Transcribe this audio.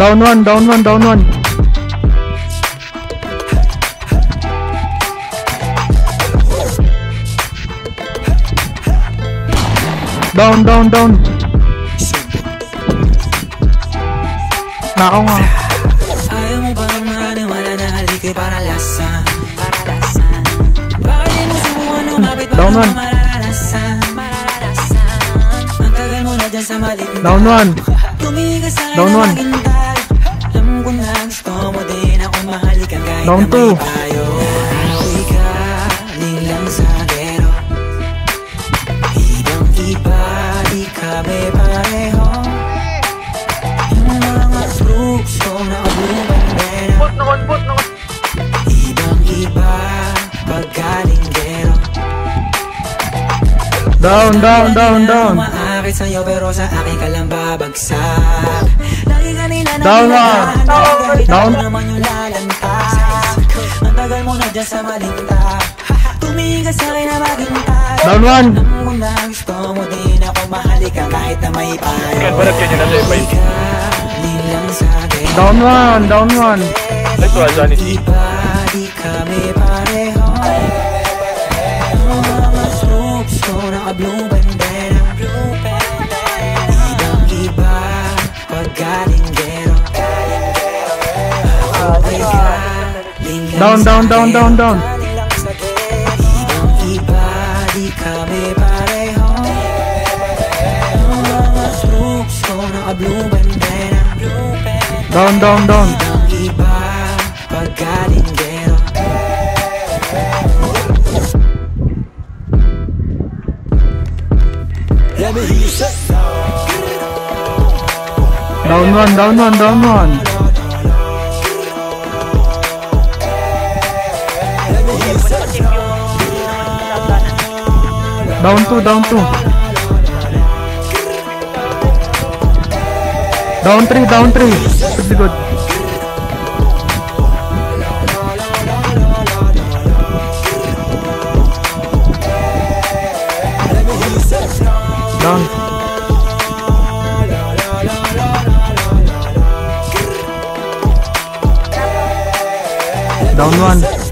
Down one, down one, down one. Down, down, down. Nako nga. Ayaw mo bang maniwala na haliko'y paralasan? Bakit mo subukan lumapit para mo mararanasan? Ang tagal mo na dyan sa maling Down one. tumingin ka sa'kin Down na one. maghintay. Alam ko na gusto mo din ako mahalikan kahit Down na two. may payo. Ako'y galing lang sa gero. Ibang-iba, di kami pareho. Yung mga troops ko nakablubang pera. Ibang-iba, paggaling gero. Down, down, down, down. Umaakit sa'yo pero sa akin ka lang babagsak. Lagi ka nila na Down one. kahit Down. ako naman yung lalantay. Ang tagal mo na dyan sa malinta. Tumingin ka sa'kin na maghintay. Down one. Alam mo na gusto mo din ako mahalikan kahit na may payo. Galing lang sa akin. Down one, down one. Iba, di kami pareho. Yung mga troops ko naka-blue bandera. Ibang-iba, paggaling gero. Ako'y galing lang Down, sa down, down, down, down. Ibang-iba, di kami pareho. Yung mga troops ko naka-blue bandera. Down, down, down. Ibang-iba, paggaling gero. Down one, down one, down one. Down two, down two. Down three, down three. Pretty good. Down. Down one.